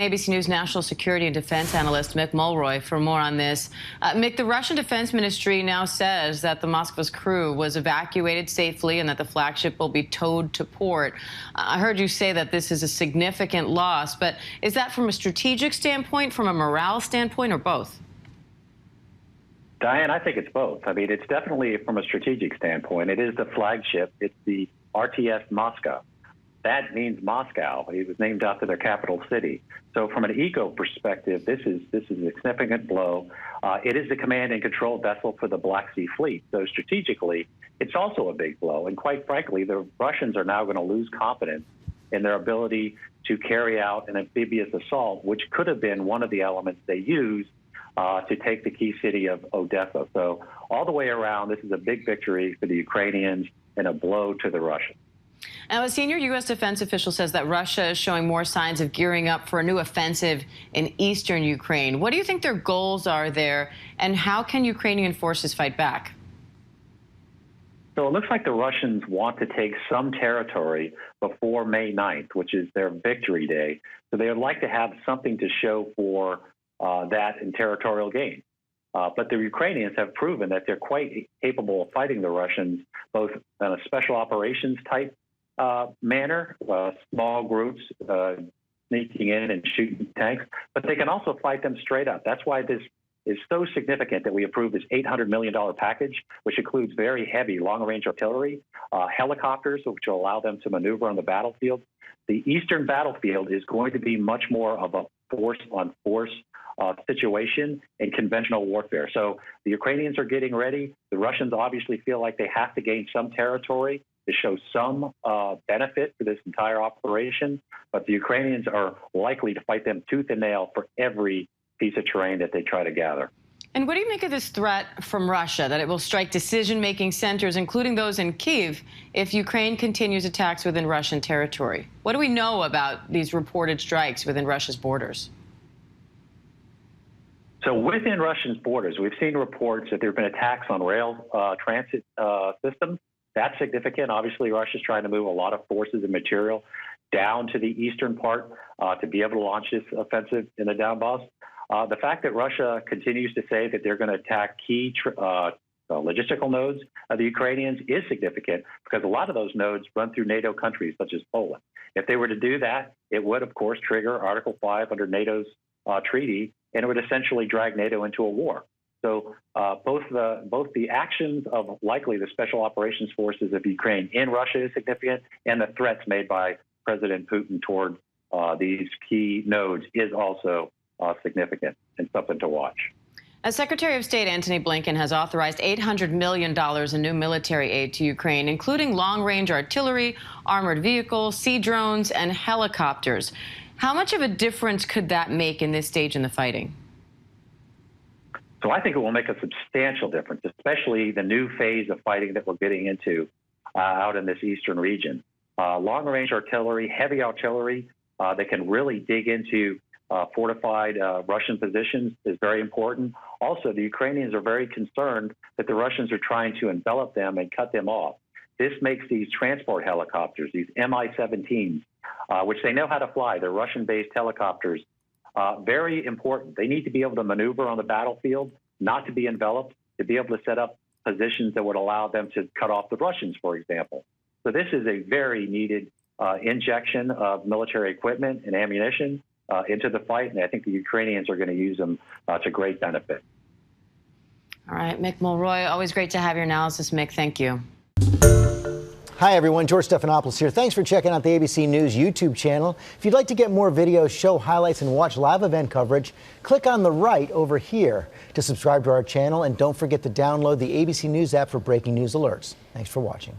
ABC News national security and defense analyst Mick Mulroy for more on this. Mick, the Russian Defense Ministry now says that the Moskva's crew was evacuated safely and that the flagship will be towed to port. I heard you say that this is a significant loss, but is that from a strategic standpoint, from a morale standpoint, or both? Diane, I think it's both. I mean, it's definitely from a strategic standpoint. It is the flagship. It's the RTS Moscow. That means Moscow. It was named after their capital city. So from an eco perspective, this is a significant blow. It is the command and control vessel for the Black Sea Fleet. So strategically, it's also a big blow. And quite frankly, the Russians are now going to lose confidence in their ability to carry out an amphibious assault, which could have been one of the elements they used to take the key city of Odessa. So all the way around, this is a big victory for the Ukrainians and a blow to the Russians. Now, a senior U.S. defense official says that Russia is showing more signs of gearing up for a new offensive in eastern Ukraine. What do you think their goals are there, and how can Ukrainian forces fight back? So it looks like the Russians want to take some territory before May 9th, which is their victory day. So they would like to have something to show for that in territorial gain. But the Ukrainians have proven that they're quite capable of fighting the Russians, both in a special operations type manner, small groups sneaking in and shooting tanks, but they can also fight them straight up. That's why this is so significant that we approved this $800 million package, which includes very heavy long-range artillery, helicopters, which will allow them to maneuver on the battlefield. The eastern battlefield is going to be much more of a force-on-force situation in conventional warfare. So the Ukrainians are getting ready. The Russians obviously feel like they have to gain some territory to show some benefit for this entire operation, but the Ukrainians are likely to fight them tooth and nail for every piece of terrain that they try to gather. And what do you make of this threat from Russia, that it will strike decision-making centers, including those in Kyiv, if Ukraine continues attacks within Russian territory? What do we know about these reported strikes within Russia's borders? So within Russia's borders, we've seen reports that there have been attacks on rail transit systems. That's significant. Obviously, Russia's trying to move a lot of forces and material down to the eastern part to be able to launch this offensive in the Donbass. The fact that Russia continues to say that they're going to attack key logistical nodes of the Ukrainians is significant, because a lot of those nodes run through NATO countries such as Poland. If they were to do that, it would, of course, trigger Article 5 under NATO's treaty, and it would essentially drag NATO into a war. So both the actions of likely the Special Operations Forces of Ukraine in Russia is significant, and the threats made by President Putin toward these key nodes is also significant and something to watch. As Secretary of State Antony Blinken has authorized $800 million in new military aid to Ukraine, including long-range artillery, armored vehicles, sea drones, and helicopters. How much of a difference could that make in this stage in the fighting? So I think it will make a substantial difference, especially the new phase of fighting that we're getting into out in this eastern region. Long-range artillery, heavy artillery that can really dig into fortified Russian positions is very important. Also, the Ukrainians are very concerned that the Russians are trying to envelop them and cut them off. This makes these transport helicopters, these Mi-17s, which they know how to fly, they're Russian-based helicopters, very important. They need to be able to maneuver on the battlefield, not to be enveloped, to be able to set up positions that would allow them to cut off the Russians, for example. So this is a very needed injection of military equipment and ammunition into the fight, and I think the Ukrainians are going to use them to great benefit. All right, Mick Mulroy, always great to have your analysis, Mick. Thank you. Hi, everyone. George Stephanopoulos here. Thanks for checking out the ABC News YouTube channel. If you'd like to get more videos, show highlights, and watch live event coverage, click on the right over here to subscribe to our channel. And don't forget to download the ABC News app for breaking news alerts. Thanks for watching.